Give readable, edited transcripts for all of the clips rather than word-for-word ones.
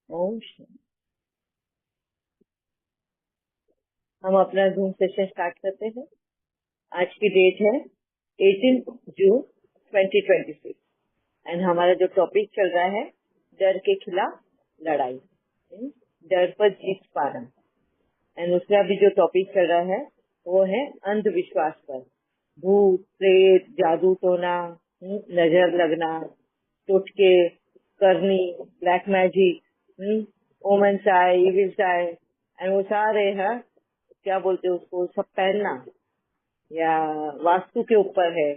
ओम शांति। हम अपना zoom session start करते हैं। आज की डेट है 18 जून 2026 एंड हमारा जो टॉपिक चल रहा है डर के खिलाफ लड़ाई, डर पर जीत पाना। एंड उसका भी जो टॉपिक चल रहा है वो है अंधविश्वास पर, भूत प्रेत, जादू टोना, नजर लगना, टोटके करनी, ब्लैक मैजिक, ओमन साय, इविल साय एंड वो सारे है क्या बोलते हैं उसको, सब पहनना या वास्तु के ऊपर है।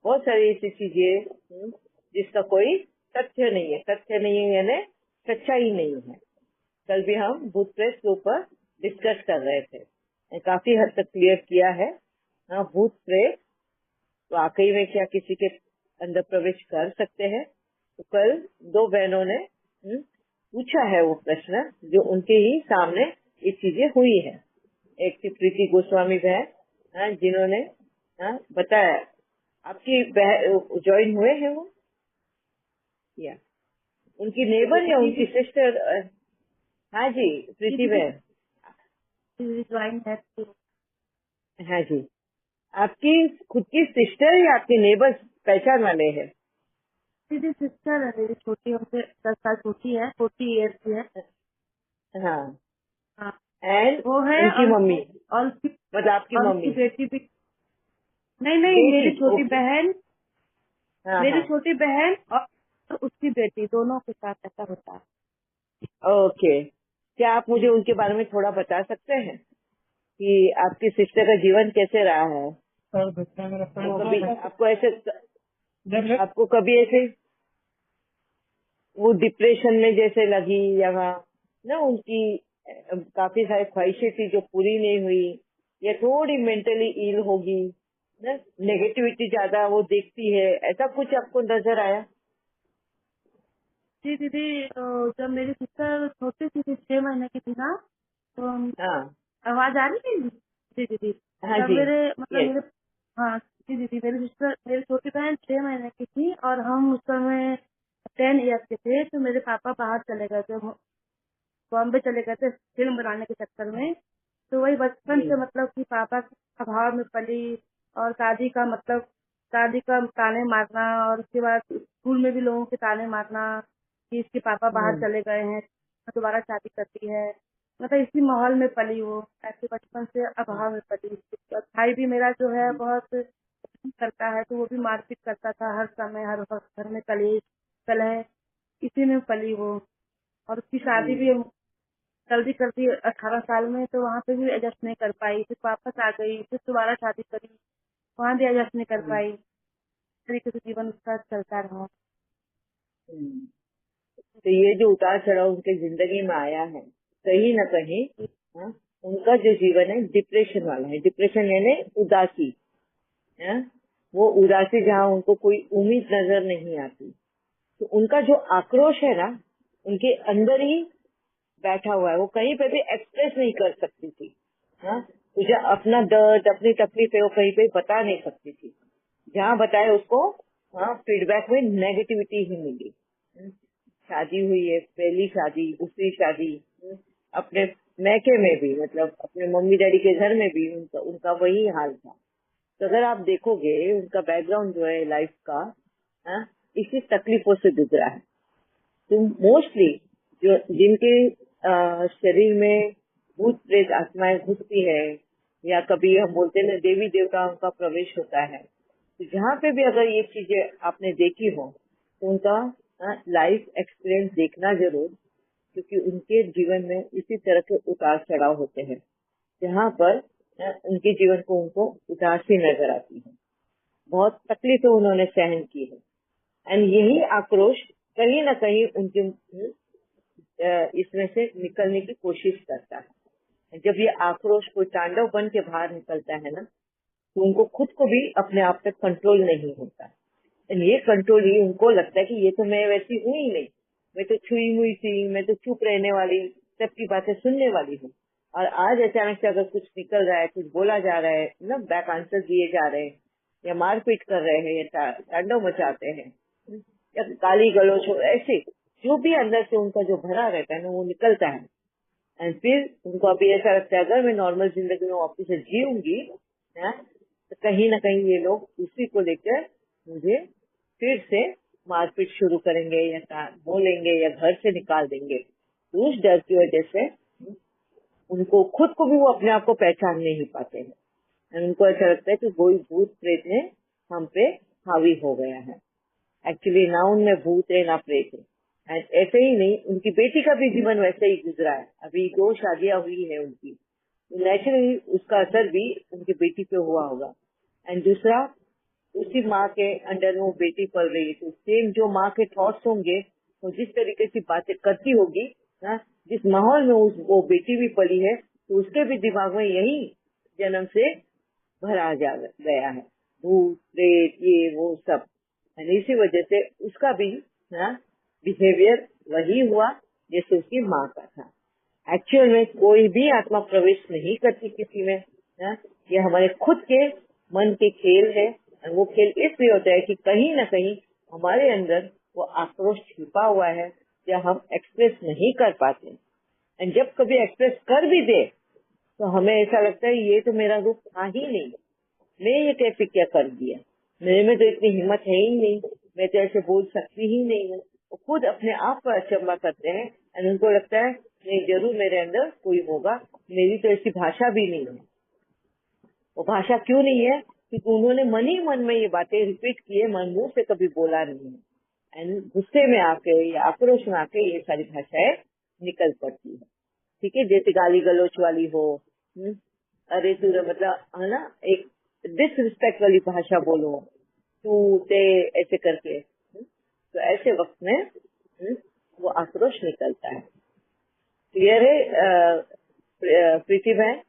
बहुत सारी ऐसी चीजें जिसका कोई तथ्य नहीं है, तथ्य नहीं है यानी सच्चाई नहीं है। कल भी हम भूत प्रेत के ऊपर डिस्कस कर रहे थे, काफी हद तक क्लियर किया है। हाँ, भूत प्रेत वाकई में क्या किसी के अंदर प्रवेश कर सकते हैं? तो कल दो बहनों ने पूछा है वो प्रश्न जो उनके ही सामने ये चीजें हुई है। एक थी प्रीति गोस्वामी बहन, जिन्होंने बताया। आपकी ज्वाइन हुए हैं वो, या उनकी नेबर या उनकी सिस्टर? हाँ जी, प्रीति बहन ज्वाइन है। हाँ जी। आपकी खुद की सिस्टर या आपके नेबर पहचान वाले हैं? मेरी सिस्टर है, मेरी छोटी, हमसे 10 साल छोटी है, 40 ईयर्स की है। हाँ, हाँ, एंड वो है। उनकी मम्मी, और उसकी मतलब आपकी और उसकी मम्मी बेटी भी। नहीं नहीं, बेटी? मेरी छोटी ओके, बहन, हाँ मेरी हाँ, छोटी बहन और उसकी बेटी, दोनों के साथ ऐसा होता है। ओके। क्या आप मुझे उनके बारे में थोड़ा बता सकते हैं कि आपकी सिस्टर का जीवन कैसे रहा है? वो कभी आपको ऐसे, आपको कभी ऐसे वो डिप्रेशन में जैसे लगी, या ना उनकी काफी सारी ख्वाहिशें थी जो पूरी नहीं हुई, या थोड़ी मेंटली इल होगी ना, नेगेटिविटी ज्यादा वो देखती है, ऐसा कुछ आपको नजर आया? जी दीदी, तो जब मेरी सिस्टर छोटी सी थी, 6 महीने की थी ना, तो हाँ आवाज आ रही है जी दीदी? हाँ तब जी, यस, मेरे, हाँ जी दीदी, मेरी सिस्टर, मेरी छोटी बहन 6 महीने की थी और हम उस समय 10 ईयर्स के थे। तो मेरे पापा बाहर चले गए थे, बॉम्बे चले गए थे फिल्म बनाने के चक्कर में। तो वही बचपन जी, से मतलब कि पापा के अभाव में पली, और दादी का ताने मारना, और उसके बाद स्कूल में भी लोगों के ताने मारना कि इसके पापा बाहर चले गए हैं, दोबारा शादी करती है। मतलब इसी माहौल में पली वो, ऐसे बचपन से अभाव में पली। और भाई भी मेरा जो है बहुत करता है, तो वो भी मारपीट करता था हर समय, हर वक्त घर में कलेश कलह, इसी में पली वो। और उसकी शादी भी जल्दी कर दी 18 साल में, तो वहाँ पे भी एडजस्ट नहीं कर पाई, फिर वापस आ गई, फिर दोबारा शादी करी, वहाँ भी एडजस्ट नहीं कर पाई। इस तरीके से जीवन उसका चलता रहा। तो ये जो उतार चढ़ाव उनके जिंदगी में आया है, कहीं ना कहीं हाँ, उनका जो जीवन है डिप्रेशन वाला है। डिप्रेशन यानी उदासी, हाँ, वो उदासी जहाँ उनको कोई उम्मीद नजर नहीं आती। तो उनका जो आक्रोश है ना, उनके अंदर ही बैठा हुआ है, वो कहीं पे भी एक्सप्रेस नहीं कर सकती थी। हाँ, मुझे अपना दर्द, अपनी तकलीफ है वो कहीं पे बता नहीं सकती थी। जहाँ बताए उसको हाँ फीडबैक में नेगेटिविटी ही मिली। शादी हुई है, पहली शादी, दूसरी शादी, अपने मैके में भी, मतलब अपने मम्मी डैडी के घर में भी उनका उनका वही हाल था। तो अगर आप देखोगे उनका बैकग्राउंड जो है लाइफ का, हाँ, इसी तकलीफों से गुजरा है। तो मोस्टली जो जिनके शरीर में भूत प्रेत आत्माएं घुसती है, या कभी हम बोलते हैं ना देवी देवताओं का प्रवेश होता है, तो जहाँ पे भी अगर ये चीजें आपने देखी हो तो उनका लाइफ एक्सपीरियंस देखना जरूर, क्योंकि उनके जीवन में इसी तरह के उतार चढ़ाव होते हैं जहाँ पर उनके जीवन को उनको उदासी नजर आती है। बहुत तकलीफें उन्होंने सहन की है, एंड यही आक्रोश कहीं ना कहीं उनके इसमें से निकलने की कोशिश करता है। जब ये आक्रोश कोई तांडव बन के बाहर निकलता है ना, तो उनको खुद को भी अपने आप पे कंट्रोल नहीं होता। एंड ये कंट्रोल ही उनको लगता है कि ये तो मैं वैसी हूँ ही नहीं, मैं तो छुई हुई थी, मैं तो चुप रहने वाली, सबकी बातें सुनने वाली हूँ। और आज अचानक से अगर कुछ निकल रहा है, कुछ बोला जा रहा है ना, बैक आंसर दिए जा रहे हैं, या मारपीट कर रहे हैं, या तांडव मचाते हैं, या गाली गलौज हो, ऐसे जो भी अंदर से उनका जो भरा रहता है ना वो निकलता है। एंड फिर उनको अभी ऐसा लगता है अगर मैं नॉर्मल जिंदगी में वापिस से जीऊंगी ना, तो कहीं ना कहीं ये लोग उसी को लेकर मुझे फिर से मारपीट शुरू करेंगे या बोलेंगे या घर से निकाल देंगे। तो उस डर की वजह से उनको खुद को भी वो अपने आप को पहचान नहीं पाते हैं। And उनको ऐसा लगता है कि कोई भूत प्रेत ने हम पे हावी हो गया है। एक्चुअली ना उनमें भूत है ना प्रेत है। एंड ऐसे ही नहीं, उनकी बेटी का भी जीवन वैसे ही गुजरा है। अभी 2 शादियां हुई है उनकी, तो नेचुरली उसका असर भी उनकी बेटी पे हुआ होगा। एंड दूसरा, उसी माँ के अंडर में वो बेटी पल रही है, तो सेम जो माँ के थॉट्स होंगे, वो जिस तरीके से बातें करती होगी ना, जिस माहौल में वो बेटी भी पली है, तो उसके भी दिमाग में यही जन्म से भरा जा गया है, भूत प्रेत ये वो सब। और इसी वजह से उसका भी बिहेवियर वही हुआ जैसे उसकी माँ का था। एक्चुअल में कोई भी आत्मा प्रवेश नहीं करती किसी में ना, ये हमारे खुद के मन के खेल है। और वो खेल इसलिए होता है कि कहीं ना कहीं हमारे अंदर वो आक्रोश छिपा हुआ है या हम एक्सप्रेस नहीं कर पाते। एंड जब कभी एक्सप्रेस कर भी दे तो हमें ऐसा लगता है ये तो मेरा रूप था ही नहीं, मैं ये कैसे क्या कर दिया, मेरे में तो इतनी हिम्मत है ही नहीं, मैं तो ऐसे बोल सकती ही नहीं हूँ। वो खुद अपने आप पर अचंबा करते हैं और उनको लगता है नहीं, जरूर मेरे अंदर कोई होगा, मेरी तो ऐसी भाषा भी नहीं है। वो भाषा क्यों नहीं है? क्योंकि उन्होंने मन ही मन में ये बातें रिपीट की है, मन मुंह से कभी बोला नहीं है। एंड गुस्से में आके या आक्रोश में आके ये सारी भाषाएं निकल पड़ती है। ठीक है, जैसे गाली गलोच वाली हो, अरे तू मतलब है ना, एक डिसरिस्पेक्ट वाली भाषा बोलो, तू ते ऐसे करके, तो ऐसे वक्त में वो आक्रोश निकलता है। क्लियर है प्रीति बहन?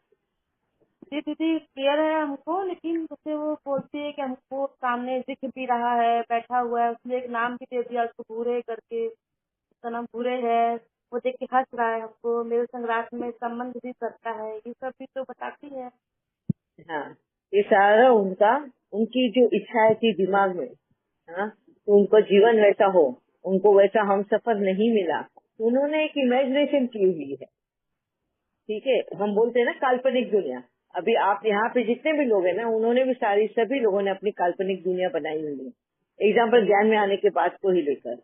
जी दीदी क्लियर है हमको, लेकिन जैसे वो बोलती है कि हमको सामने दिख भी रहा है, बैठा हुआ है, उसने एक नाम भी दे दिया उसको भूरे करके, उसका नाम भूरे है, वो देख के हंस रहा है हमको, मेरे संग रात में संबंध भी करता है, ये सब भी तो बताती है। हाँ, ये सारा उनकी जो इच्छाएं थी दिमाग में, हाँ, तो उनको जीवन वैसा हो, उनको वैसा हम सफर नहीं मिला, तो उन्होंने एक इमेजिनेशन की हुई है। ठीक है, हम बोलते हैं ना काल्पनिक दुनिया। अभी आप यहाँ पे जितने भी लोग हैं ना, उन्होंने भी सभी लोगों ने अपनी काल्पनिक दुनिया बनाई हुई है। एग्जाम्पल ज्ञान में आने के बाद को ही लेकर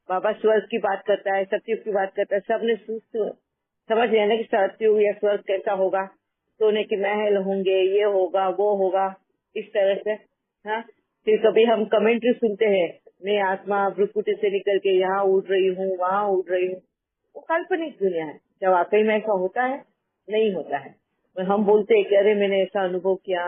बाबा स्वर्ग की बात करता है, सत्युग की बात करता है, सबने समझ लिया ना कि सत्युग या स्वर्ग कैसा होगा, सोने के महल होंगे, ये होगा वो होगा, इस तरह से। हाँ, फिर कभी हम कमेंट्री सुनते हैं, मैं आत्मा भ्रुकुटी से निकल के यहाँ उड़ रही हूँ, वहाँ उड़ रही हूँ। वो काल्पनिक दुनिया है। क्या वाकई में ऐसा होता है? नहीं होता है। और हम बोलते हैं कि अरे मैंने ऐसा अनुभव किया,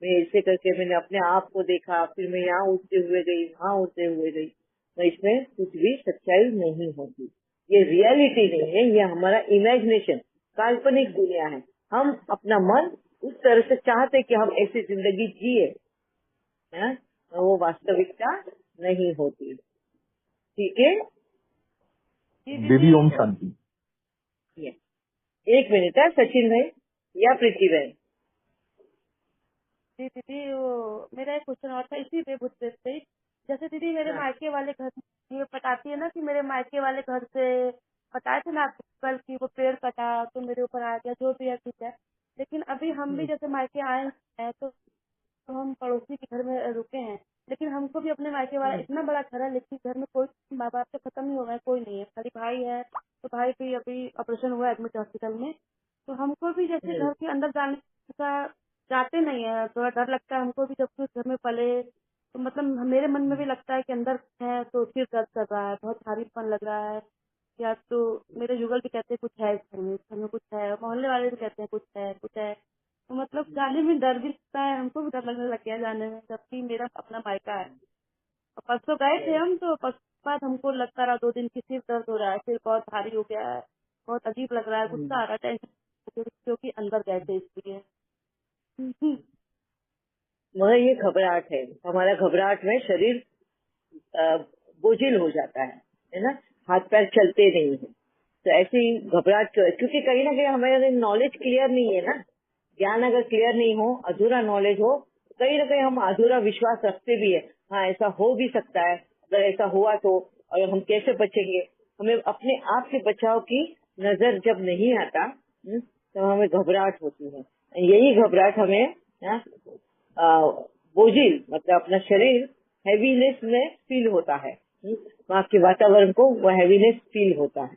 मैं ऐसे करके मैंने अपने आप को देखा, फिर मैं यहाँ उड़ते हुए गई, वहाँ उड़ते हुए गई। तो इसमें कुछ भी सच्चाई नहीं होती। ये रियलिटी नहीं है, ये हमारा इमेजिनेशन, काल्पनिक दुनिया है। हम अपना मन उस तरह से चाहते कि हम ऐसी जिंदगी जिए, है, तो वो वास्तविकता नहीं होती। ठीक है, जी दीदी ओम दीदी। शांति। ये एक मिनट है सचिन भाई या प्रीति बहन। जी दीदी, वो मेरा एक क्वेश्चन और था इसी पे पूछते थे। जैसे दीदी मेरे हाँ, मायके वाले घर, ये बताती है ना कि मेरे मायके वाले घर से बताए थे ना आपको कल की वो पेड़ कटा तो मेरे ऊपर आ गया, जो भी है ठीक है। लेकिन अभी हम भी जैसे मायके आए हैं तो हम पड़ोसी के घर में रुके हैं, लेकिन हमको भी अपने मायके वाला इतना बड़ा घर है, लेकिन घर में कोई माँ बाप से खत्म नहीं हो गया, कोई नहीं है, खाली भाई है। तो भाई भी अभी ऑपरेशन हुआ एडमिट हॉस्पिटल में। तो हमको भी जैसे घर के अंदर जाने का जाते नहीं है, थोड़ा डर लगता है हमको भी, जब कुछ घर में पले तो मतलब मेरे मन में भी लगता है कि अंदर है तो सिर दर्द कर रहा है, बहुत भारीपन लग रहा है। या तो मेरे युगल भी कहते हैं कुछ है इस घर में कुछ है, मोहल्ले वाले भी कहते हैं कुछ है कुछ है। तो मतलब जाने में डर भी लगता है, हमको भी डर लगने लग गया जाने में, जबकि मेरा अपना मायका है। और परसों गए थे हम, तो परसों बाद हमको लगता रहा 2 दिन की सिर दर्द हो रहा है, सिर बहुत भारी हो गया है, बहुत अजीब लग रहा है, गुस्सा आ रहा है, टेंशन, क्योंकि अंदर गए थे इसलिए। मगर ये घबराहट है, हमारा घबराहट में शरीर बोझिल हो जाता है ना, हाथ पैर चलते नहीं है। तो ऐसी घबराहट क्योंकि कहीं ना कहीं हमारे नॉलेज क्लियर नहीं है ना। ज्ञान अगर क्लियर नहीं हो, अधूरा नॉलेज हो, तो कहीं ना कहीं हम अधूरा विश्वास रखते भी है। हाँ, ऐसा हो भी सकता है, अगर ऐसा हुआ तो, और हम कैसे बचेंगे, हमें अपने आप से बचाव की नजर जब नहीं आता, तो हमें घबराहट होती है। यही घबराहट हमें बोझिल, मतलब अपना शरीर हैवीनेस में फील होता है। वहाँ के वातावरण को वो हैवीनेस फील होता है,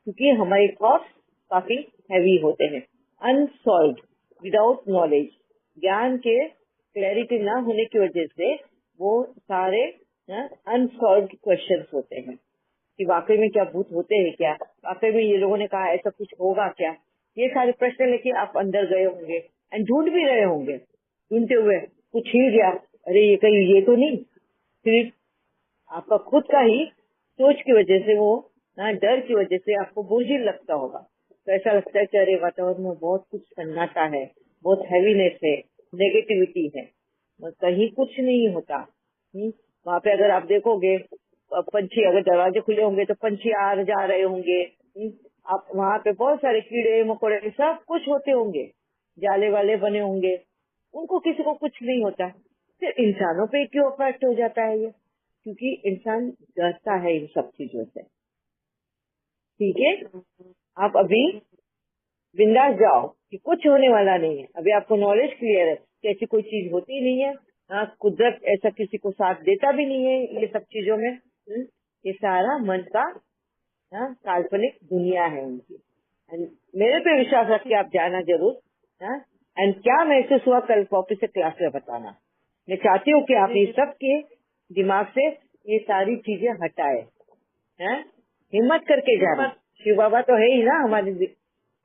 क्योंकि हमारे थॉट्स काफी हैवी होते हैं। अनसॉल्व, विदाउट नॉलेज, ज्ञान के क्लैरिटी ना होने की वजह से वो सारे अनसॉल्व क्वेश्चंस होते हैं कि वाकई में क्या भूत होते हैं, क्या वाकई में ये लोगों ने कहा ऐसा कुछ होगा क्या, ये सारे प्रश्न लेके आप अंदर गए होंगे एंड ढूंढ भी रहे होंगे। ढूंढते हुए कुछ हिल गया, अरे ये कहीं ये तो नहीं, फिर आपका खुद का ही सोच की वजह से, वो डर की वजह से आपको बोझिल लगता होगा। तो ऐसा लगता है कि अरे वातावरण में बहुत कुछ सन्नाटा है, बहुत हैवीनेस है, नेगेटिविटी है, कहीं कुछ नहीं होता। वहाँ पे अगर आप देखोगे पंछी, अगर दरवाजे खुले होंगे तो पंछी आ जा रहे होंगे। आप वहाँ पे बहुत सारे कीड़े मकोड़े सब कुछ होते होंगे, जाले वाले बने होंगे, उनको किसी को कुछ नहीं होता। फिर इंसानों पे क्यों इफेक्ट हो जाता है ये? क्योंकि इंसान डरता है इन सब चीजों से। ठीक है, आप अभी बिंदास जाओ कि कुछ होने वाला नहीं है। अभी आपको नॉलेज क्लियर है कि ऐसी कोई चीज होती नहीं है। कुदरत ऐसा किसी को साथ देता भी नहीं है ये सब चीजों में। ये सारा मन का काल्पनिक दुनिया है उनकी। And मेरे पे विश्वास रख के आप जाना जरूर। एंड क्या महसूस हुआ कल वापस से क्लास में बताना। मैं चाहती हूँ कि आप ये सब के दिमाग से ये सारी चीजें हटाए। हिम्मत करके जाना। शिव बाबा तो है ही ना हमारे।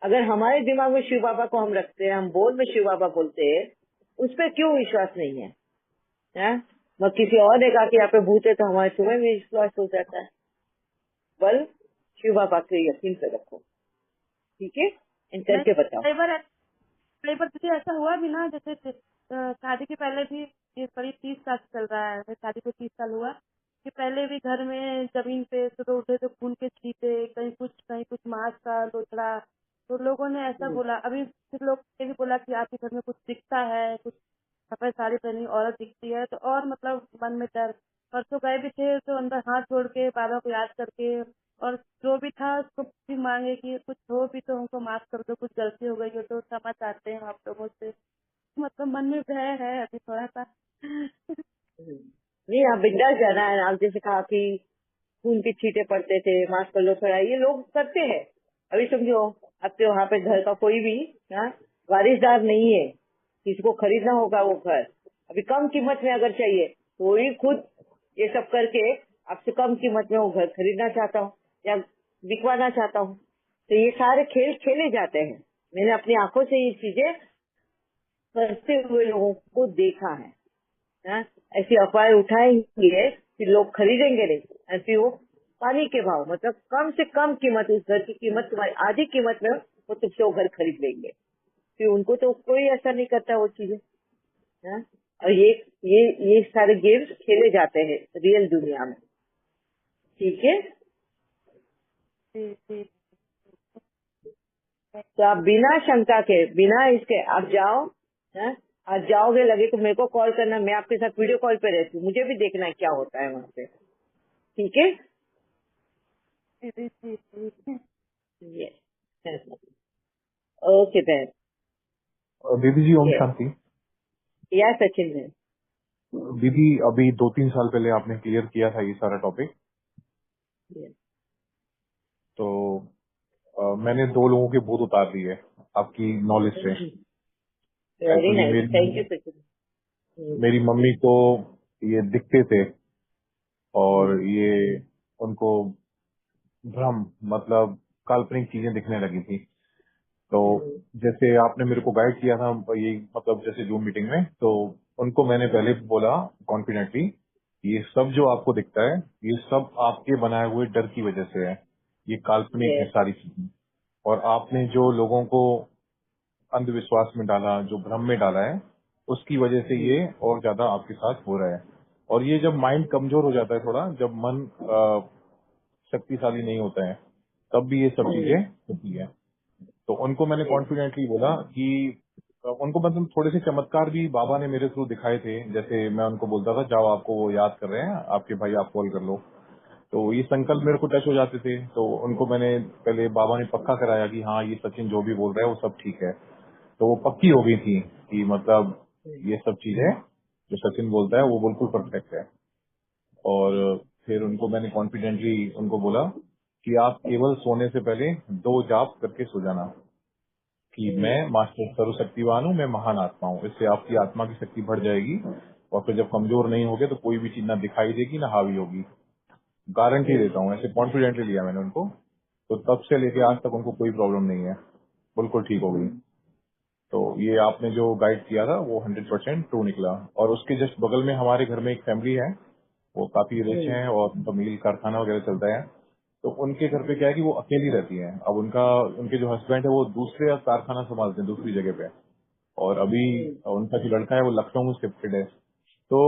अगर हमारे दिमाग में शिव बाबा को हम रखते हैं, हम बोल में शिव बाबा बोलते हैं, उस पर क्यों विश्वास नहीं है? मैं किसी और ने कहा कि यहाँ पे भूत है, तो हमारे तुम्हें भी विश्वास हो जाता है। बल शिव बाबा के यकीन पे रखो। ठीक है, इन करके बताओ। कई बार तुझे ऐसा हुआ भी ना, जैसे शादी के पहले भी, ये करीब 30 साल चल रहा है, शादी को 30 साल हुआ, कि पहले भी घर में जमीन पे सुबह उठे तो खून के छींटे, कहीं कुछ मांस का लोथड़ा। तो लोगों ने ऐसा बोला, अभी कुछ लोग ये भी बोला कि आपके घर में कुछ दिखता है, कुछ सफेद साड़ी पहनी औरत दिखती है। तो और मतलब मन में डर। परसों गए भी थे तो अंदर हाथ जोड़ के बाबा को याद करके, और जो भी था उसको भी मांगे कि कुछ हो भी तो हमको माफ कर दो, कुछ गलती हो गई हो तो क्षमा चाहते हैं आप लोगों से। मतलब मन में भय है अभी थोड़ा सा। नहीं, आप बिंदास जाना है। आप जैसे कहा कि खून के छींटे पड़ते थे, मास्क कर लो थोड़ा, ये लोग करते हैं। अभी समझो आपके वहाँ पे घर का कोई भी वारिसदार नहीं है, किसी को खरीदना होगा वो घर, अभी कम कीमत में अगर चाहिए तो वही खुद ये सब करके आपसे कम कीमत में वो घर खरीदना चाहता हूँ या बिकवाना चाहता हूँ। तो ये सारे खेल खेले जाते हैं। मैंने अपनी आंखों से ये चीजें करते हुए लोगों को देखा है। ऐसी अफवाहें उठाएंगे कि लोग खरीदेंगे नहीं, और फिर वो पानी के भाव, मतलब कम से कम कीमत, उस घर की कीमत तुम्हारी आधी कीमत में वो तुमसे वो घर खरीद लेंगे। फिर उनको तो कोई ऐसा नहीं करता वो चीजें। और ये सारे गेम्स खेले जाते हैं रियल दुनिया में। ठीक है, जी जी। तो आप बिना शंका के, बिना इसके आप जाओ। आज जाओगे लगे तो मेरे को कॉल करना, मैं आपके साथ वीडियो कॉल पे रहती हूँ, मुझे भी देखना है क्या होता है वहाँ पे। ठीक है, जी जी जी। यस, ओके बहन। दीदी जी ओम शांति। या सचिन है। दीदी अभी 2-3 साल पहले आपने क्लियर किया था ये सारा टॉपिक, तो मैंने 2 लोगों के भूत उतार दिए आपकी नॉलेज से। Very actually nice, thank you Sachin. मेरी मम्मी को ये दिखते थे, और ये उनको भ्रम, मतलब काल्पनिक चीजें दिखने लगी थी। तो जैसे आपने मेरे को गाइड किया था ये, मतलब जैसे जूम मीटिंग में, तो उनको मैंने पहले बोला कॉन्फिडेंटली, ये सब जो आपको दिखता है ये सब आपके बनाए हुए डर की वजह से है, ये काल्पनिक है सारी चीजें। और आपने जो लोगों को अंधविश्वास में डाला, जो भ्रम में डाला है, उसकी वजह से ये और ज्यादा आपके साथ हो रहा है। और ये जब माइंड कमजोर हो जाता है थोड़ा, जब मन शक्तिशाली नहीं होता है, तब भी ये सब चीजें होती है। तो उनको मैंने कॉन्फिडेंटली बोला कि उनको मतलब थोड़े से चमत्कार भी बाबा ने मेरे थ्रू दिखाए थे। जैसे मैं उनको बोलता था, जाओ आपको वो याद कर रहे हैं आपके भाई, आप कॉल कर लो। तो ये संकल्प मेरे को टच हो जाते थे, तो उनको मैंने पहले बाबा ने पक्का कराया कि हाँ ये सचिन जो भी बोल रहा है वो सब ठीक है। तो वो पक्की हो गई थी कि मतलब ये सब चीजें जो सचिन बोलता है वो बिल्कुल परफेक्ट है। और फिर उनको मैंने कॉन्फिडेंटली उनको बोला कि आप केवल सोने से पहले 2 जाप करके सो जाना कि मैं मास्टर सर्वशक्तिवान हूँ, मैं महान आत्मा हूँ। इससे आपकी आत्मा की शक्ति बढ़ जाएगी और फिर जब कमजोर नहीं होगे तो कोई भी चीज ना दिखाई देगी ना हावी होगी। गारंटी देता हूँ, ऐसे कॉन्फिडेंटली लिया मैंने उनको। तो तब से लेके आज तक उनको कोई प्रॉब्लम नहीं है, बिल्कुल ठीक हो गई। तो ये आपने जो गाइड किया था वो 100% ट्रू निकला। और उसके जस्ट बगल में हमारे घर में एक फैमिली है, वो काफी रिच हैं और उनका मिल कारखाना वगैरह चलता है। तो उनके घर पे क्या है कि वो अकेली रहती हैं। अब उनके जो हस्बैंड है वो दूसरे कारखाना संभालते हैं दूसरी जगह पे, और अभी उनका जो लड़का है वो लखनऊ में शिफ्टेड है। तो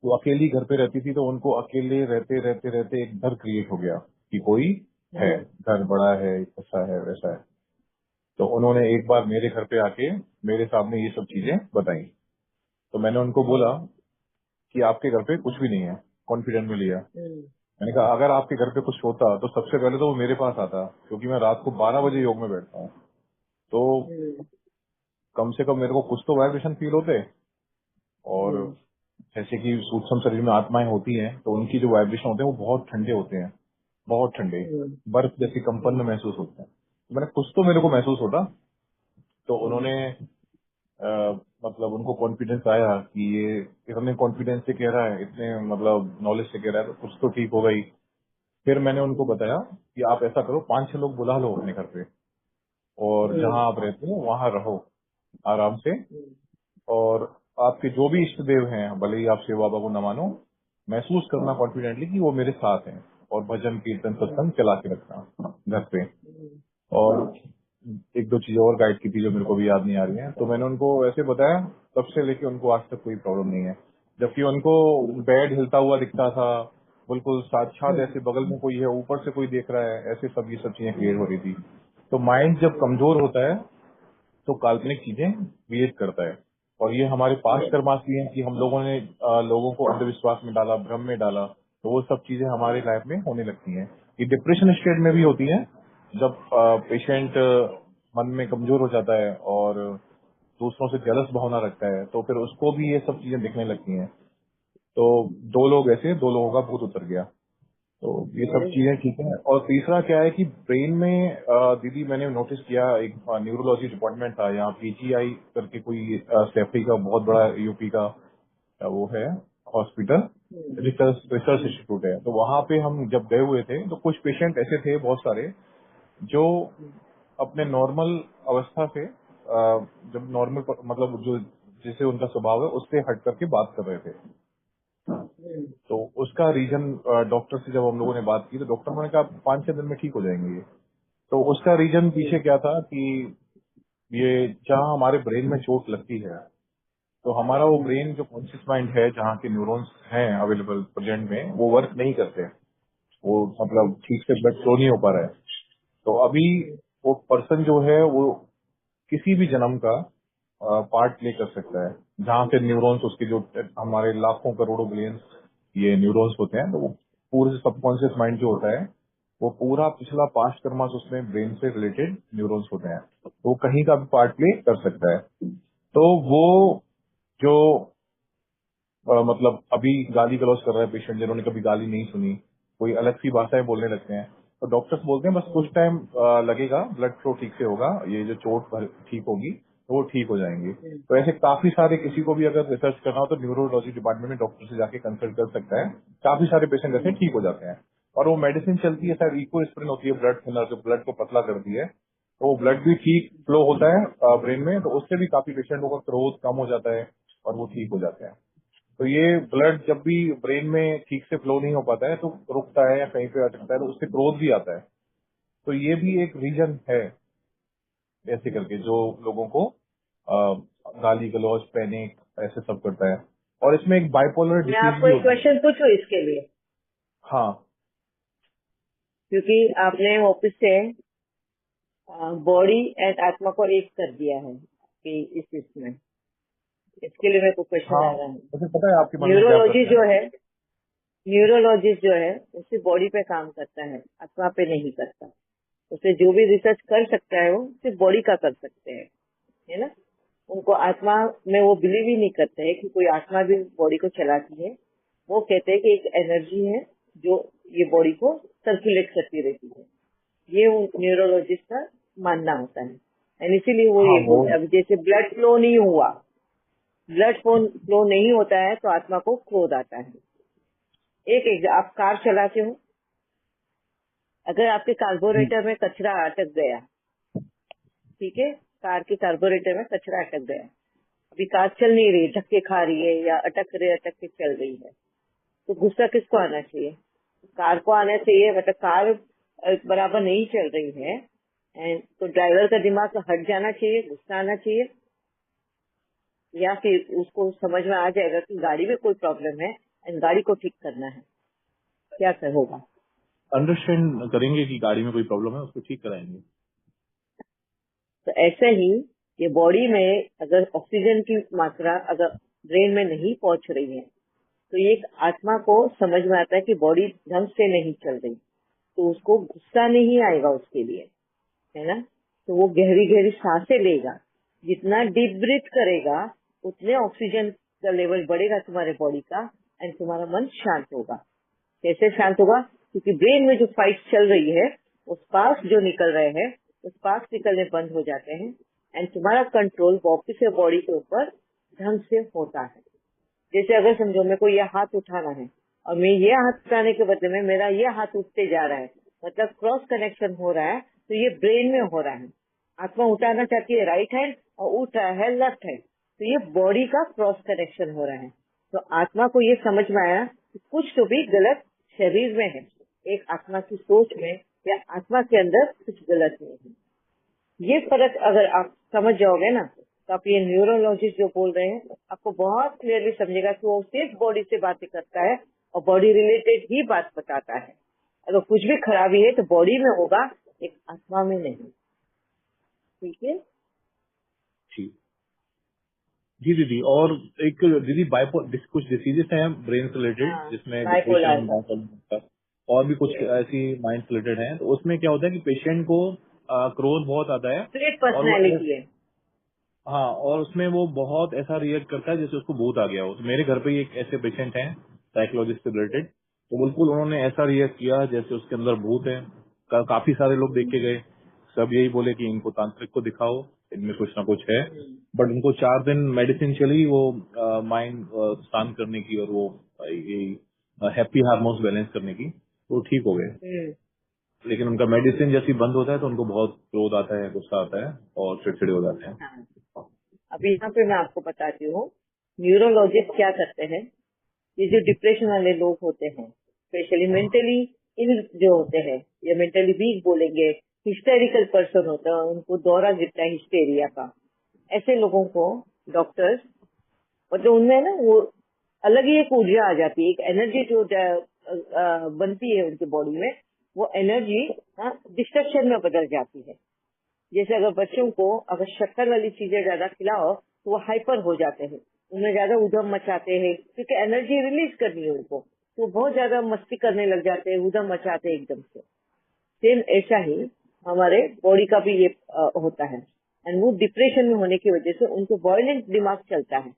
वो अकेली घर पे रहती थी, तो उनको अकेले रहते रहते रहते एक डर क्रिएट हो गया कि कोई है, घर बड़ा है, ऐसा है वैसा है। तो उन्होंने एक बार मेरे घर पे आके मेरे सामने ये सब चीजें बताई। तो मैंने उनको बोला कि आपके घर पे कुछ भी नहीं है, कॉन्फिडेंट में लिया। मैंने कहा अगर आपके घर पे कुछ होता तो सबसे पहले तो वो मेरे पास आता, क्योंकि मैं रात को 12 बजे योग में बैठता हूँ। तो कम से कम मेरे को कुछ तो वाइब्रेशन फील होते। और जैसे कि सूक्ष्म शरीर में आत्माएं होती हैं तो उनकी जो वाइब्रेशन होते हैं वो बहुत ठंडे होते हैं, बहुत ठंडे, बर्फ जैसी कंपन महसूस होते हैं। तो मैंने कुछ तो मेरे को महसूस होता। तो उन्होंने मतलब उनको कॉन्फिडेंस आया कि ये इतने कॉन्फिडेंस से कह रहा है, इतने मतलब नॉलेज से कह रहा है, तो कुछ तो ठीक होगा ही। फिर मैंने उनको बताया कि आप ऐसा करो, 5-6 लोग बुला लो अपने घर पे, और जहां आप रहते हो वहां रहो आराम से। और आपके जो भी इष्ट देव हैं, भले ही आप शिव बाबा को न मानो, महसूस करना कॉन्फिडेंटली कि वो मेरे साथ हैं, और भजन कीर्तन सत्संग चला के रखना घर पे। और एक दो चीजें और गाइड की थी जो मेरे को भी याद नहीं आ रही हैं। तो मैंने उनको ऐसे बताया, तब से लेके उनको आज तक कोई प्रॉब्लम नहीं है। जबकि उनको बेड हिलता हुआ दिखता था, बिल्कुल साक्षात ऐसे बगल में कोई है, ऊपर से कोई देख रहा है, ऐसे सब ये सब चीजें क्लियर हो रही थी। तो माइंड जब कमजोर होता है तो काल्पनिक चीजें क्रिएट करता है। और ये हमारे पास्ट कर्मास भी हैं कि हम लोगों ने लोगों को अंधविश्वास में डाला, भ्रम में डाला, तो वो सब चीजें हमारे लाइफ में होने लगती हैं। ये डिप्रेशन स्टेट में भी होती है, जब पेशेंट मन में कमजोर हो जाता है और दूसरों से जलस भावना रखता है, तो फिर उसको भी ये सब चीजें दिखने लगती हैं। तो 2 लोग ऐसे, 2 लोगों का भूत उतर गया। तो ये सब चीजें ठीक है। और तीसरा क्या है कि ब्रेन में दीदी मैंने नोटिस किया, एक न्यूरोलॉजी डिपार्टमेंट था यहाँ पीजीआई करके, कोई सेफ्टी का बहुत बड़ा यूपी का वो है हॉस्पिटल, रिसर्च रिसर्च इंस्टीट्यूट है। तो वहाँ पे हम जब गए हुए थे तो कुछ पेशेंट ऐसे थे बहुत सारे जो अपने नॉर्मल अवस्था से जब नॉर्मल मतलब जो जैसे उनका स्वभाव है उससे हट करके बात कर रहे थे। तो उसका रीजन डॉक्टर से जब हम लोगों ने बात की तो डॉक्टर ने कहा 5-6 दिन में ठीक हो जाएंगे ये। तो उसका रीजन पीछे क्या था कि ये जहाँ हमारे ब्रेन में चोट लगती है, तो हमारा वो ब्रेन जो कॉन्शियस माइंड है, जहाँ के न्यूरॉन्स हैं अवेलेबल प्रेजेंट में, वो वर्क नहीं करते। वो मतलब ठीक से ब्लड फ्लो नहीं हो पा रहा है। तो अभी वो पर्सन जो है वो किसी भी जन्म का पार्ट प्ले कर सकता है, जहाँ से न्यूरॉन्स उसके जो हमारे लाखों करोड़ों बिलियंस ये न्यूरॉन्स होते हैं, तो वो पूरे सबकॉन्शियस माइंड जो होता है वो पूरा पिछला पास्ट कर्मास उसमें ब्रेन से रिलेटेड न्यूरॉन्स होते हैं, तो वो कहीं का भी पार्ट प्ले कर सकता है। तो वो जो मतलब अभी गाली गलौज कर रहा है पेशेंट, जिन्होंने कभी गाली नहीं सुनी, कोई अलग सी भाषाएं बोलने लगते हैं, तो डॉक्टर्स बोलते हैं बस कुछ टाइम लगेगा, ब्लड फ्लो ठीक से होगा, ये जो ठीक होगी तो वो ठीक हो जाएंगे। तो ऐसे काफी सारे, किसी को भी अगर रिसर्च करना हो तो न्यूरोलॉजी डिपार्टमेंट में डॉक्टर से जाके कंसल्ट कर सकता है। काफी सारे पेशेंट ऐसे ठीक हो जाते हैं। और वो मेडिसिन चलती है, शायद इकोस्प्रिन होती है, ब्लड थिनर, जो ब्लड को पतला करती है, तो वो ब्लड भी ठीक फ्लो होता है ब्रेन में, तो उससे भी काफी पेशेंटों का क्रोध कम हो जाता है और वो ठीक हो जाते हैं। तो ये ब्लड जब भी ब्रेन में ठीक से फ्लो नहीं हो पाता है तो रुकता है या कहीं पे अटकता है, तो उससे क्रोध भी आता है। तो ये भी एक रीजन है ऐसे करके जो लोगों को गाली गलौज, पैनिक, ऐसे सब करता है। और इसमें एक बाइपोलर मैं डिसीज आपको भी एक होती है। क्वेश्चन पूछूं इसके लिए, हाँ क्योंकि आपने वापस से बॉडी एंड आत्मा को एक कर दिया है कि इस इसमें, इसके लिए मेरे को क्वेश्चन हाँ, आ रहा है। मुझे पता है आपके मन में क्या न्यूरोलॉजी प्रश्न है। जो है, न्यूरोलॉजिस्ट जो है उससे बॉडी पे काम करता है, आत्मा पे नहीं करता। उसे जो भी रिसर्च कर सकता है वो सिर्फ बॉडी का कर सकते हैं, है ना। उनको आत्मा में वो बिलीव ही नहीं करते हैं कि कोई आत्मा भी बॉडी को चलाती है। वो कहते हैं कि एक एनर्जी है जो ये बॉडी को सर्कुलेट करती रहती है, ये न्यूरोलॉजिस्ट का मानना होता है। एंड इसीलिए वो हाँ ये वो बोलते हैं, अब जैसे ब्लड फ्लो नहीं हुआ, ब्लड फ्लो नहीं होता है तो आत्मा को क्रोध आता है। एक आप कार चलाते हो, अगर आपके कार्बोरेटर में कचरा अटक गया, ठीक है, कार के कार्बोरेटर में कचरा अटक गया, अभी कार चल नहीं रही, धक्के खा रही है या अटक के चल रही है, तो गुस्सा किसको आना चाहिए? कार को आना चाहिए। मतलब कार बराबर नहीं चल रही है एंड तो ड्राइवर का दिमाग हट जाना चाहिए, गुस्सा आना चाहिए, या फिर उसको समझ में आ जाएगा कि गाड़ी में कोई प्रॉब्लम है एंड गाड़ी को ठीक करना है, क्या होगा? अंडरस्टैंड करेंगे कि गाड़ी में कोई प्रॉब्लम है, उसको ठीक कराएंगे। तो ऐसे ही ये बॉडी में अगर ऑक्सीजन की मात्रा अगर ब्रेन में नहीं पहुंच रही है तो ये एक आत्मा को समझ में आता है कि बॉडी ढंग से नहीं चल रही, तो उसको गुस्सा नहीं आएगा उसके लिए, है ना। तो वो गहरी गहरी सांसें लेगा, जितना डीप ब्रीथ करेगा उतने ऑक्सीजन का लेवल बढ़ेगा तुम्हारे बॉडी का एंड तुम्हारा मन शांत होगा। कैसे शांत होगा? क्योंकि ब्रेन में जो फाइट चल रही है, वो स्पार्क्स जो निकल रहे हैं, वो स्पार्क्स निकलने बंद हो जाते हैं एंड तुम्हारा कंट्रोल वापिस से बॉडी के ऊपर ढंग से होता है। जैसे अगर समझो मेरे को ये हाथ उठाना है और मैं ये हाथ उठाने के बदले में मेरा ये हाथ उठते जा रहा है, मतलब क्रॉस कनेक्शन हो रहा है, तो ये ब्रेन में हो रहा है। आत्मा उठाना चाहती है राइट हैंड और उठ रहा है लेफ्ट हैंड, तो ये बॉडी का क्रॉस कनेक्शन हो रहा है। तो आत्मा को ये समझ में आया कि कुछ तो भी गलत शरीर में है, एक आत्मा की सोच में या आत्मा के अंदर कुछ गलत नहीं है। ये फर्क अगर आप समझ जाओगे ना, तो आप ये न्यूरोलॉजिस्ट जो बोल रहे हैं आपको बहुत क्लियरली समझेगा कि वो सिर्फ बॉडी से बातें करता है और बॉडी रिलेटेड ही बात बताता है। अगर कुछ भी खराबी है तो बॉडी में होगा, एक आत्मा में नहीं। ठीक है ठीक। जी दीदी, और एक दीदी कुछ डिसीजेस हैं ब्रेन से रिलेटेड हाँ, जिसमें बाइपोलर डिप्रेशन, का और भी कुछ ऐसी माइंड से रिलेटेड हैं, तो उसमें क्या होता है कि पेशेंट को क्रोध बहुत आता है स्ट्रेट और वो पर्सनैलिटी है। हाँ, और उसमें वो बहुत ऐसा रिएक्ट करता है जैसे उसको भूत आ गया हो। तो मेरे घर पे ही एक ऐसे पेशेंट हैं साइकोलॉजिस्ट से रिलेटेड, तो बिल्कुल उन्होंने ऐसा रिएक्ट किया जैसे उसके अंदर भूत है। काफी सारे लोग देख के गए, सब यही बोले कि इनको तांत्रिक को दिखाओ, इनमें कुछ ना कुछ है। बट उनको 4 दिन मेडिसिन चली वो माइंड शांत करने की और वो हैप्पी हार्मोन्स बैलेंस करने की, तो ठीक हो गए। लेकिन उनका मेडिसिन जैसे ही बंद होता है तो उनको बहुत क्रोध आता है, गुस्सा आता है और चिड़चिड़े हो जाते हैं। हाँ, अभी यहाँ पे मैं आपको बताती हूँ न्यूरोलॉजिस्ट क्या करते हैं। ये जो डिप्रेशन वाले लोग होते हैं, स्पेशली मेंटली इल जो होते हैं या मेंटली वीक बोलेंगे, हिस्टेरिकल पर्सन होता है, उनको दौरा गिरता है हिस्टेरिया का, ऐसे लोगों को डॉक्टर्स मतलब उनमें ना वो अलग ही एक ऊर्जा आ जाती है, एक एनर्जी जो बनती है उनकी बॉडी में, वो एनर्जी डिस्ट्रक्शन में बदल जाती है। जैसे अगर बच्चों को अगर शक्कर वाली चीजें ज्यादा खिलाओ तो वो हाइपर हो जाते हैं, उनमें ज्यादा उधम मचाते हैं, क्योंकि एनर्जी रिलीज करनी है उनको, तो बहुत ज्यादा मस्ती करने लग जाते हैं, उधम मचाते हैं एकदम से। सेम ऐसा ही हमारे बॉडी का भी ये होता है एंड वो डिप्रेशन में होने की वजह से उनको वायलेंट दिमाग चलता है,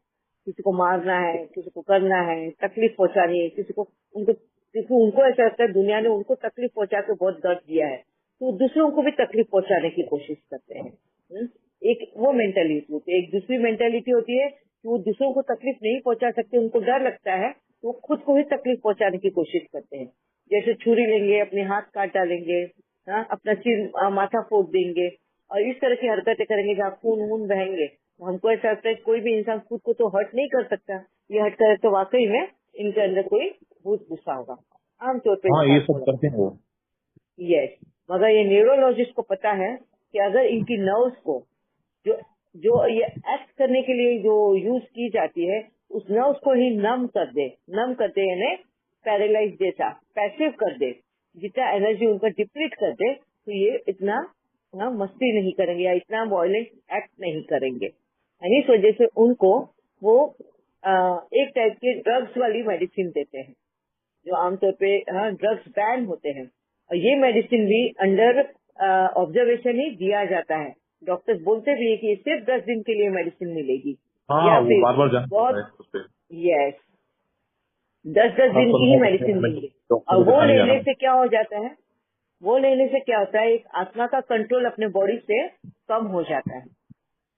किसी को मारना है, किसी को करना है, तकलीफ पहुंचानी है किसी को, उनको क्योंकि उनको ऐसा लगता है दुनिया ने उनको तकलीफ पहुंचा के बहुत दर्द दिया है, तो दूसरों को भी तकलीफ पहुंचाने की कोशिश करते हैं। एक वो मेंटेलिटी होती है, एक दूसरी मेंटेलिटी होती है कि वो दूसरों को तकलीफ नहीं पहुंचा सकते, उनको डर लगता है तो वो खुद को ही तकलीफ पहुंचाने की कोशिश करते हैं। जैसे छुरी लेंगे, अपने हाथ काट डालेंगे, अपना सिर माथा फोड़ देंगे और इस तरह की हरकतें करेंगे जहाँ खून वून बहेंगे। तो हमको ऐसा लगता है कोई भी इंसान खुद को तो हर्ट नहीं कर सकता, ये हर्ट करे तो वाकई में इनके अंदर कोई भूत गुस्सा होगा, आमतौर पर हाँ, ये इंसान को सब लगता करते हैं वो। है। यस, मगर ये न्यूरोलॉजिस्ट को पता है कि अगर इनकी नर्व्स को जो जो ये एक्ट करने के लिए जो यूज की जाती है, उस नर्व्स को ही नम कर दे यानी पैरालाइज जैसा पैसिव कर दे, जितना एनर्जी उनका डिप्लीट कर दे, तो ये इतना मस्ती नहीं करेंगे या इतना वायलेंट एक्ट नहीं करेंगे। यानी इस वजह से उनको वो एक टाइप के ड्रग्स वाली मेडिसिन देते हैं, जो आमतौर पे ड्रग्स बैन होते हैं, और ये मेडिसिन भी अंडर ऑब्जर्वेशन ही दिया जाता है। डॉक्टर्स बोलते भी है कि सिर्फ 10 दिन के लिए मेडिसिन मिलेगी, हाँ या वो फिर बार बार जाना पड़ता बहुत, है उस पे। यस, 10-10 हर दिन की ही 15 मेडिसिन में देंगे। डॉक्टर और को वो दिखाने जाना लेने पड़ता से क्या हो जाता है, वो लेने से क्या होता है, एक आत्मा का कंट्रोल अपने बॉडी से कम हो जाता है।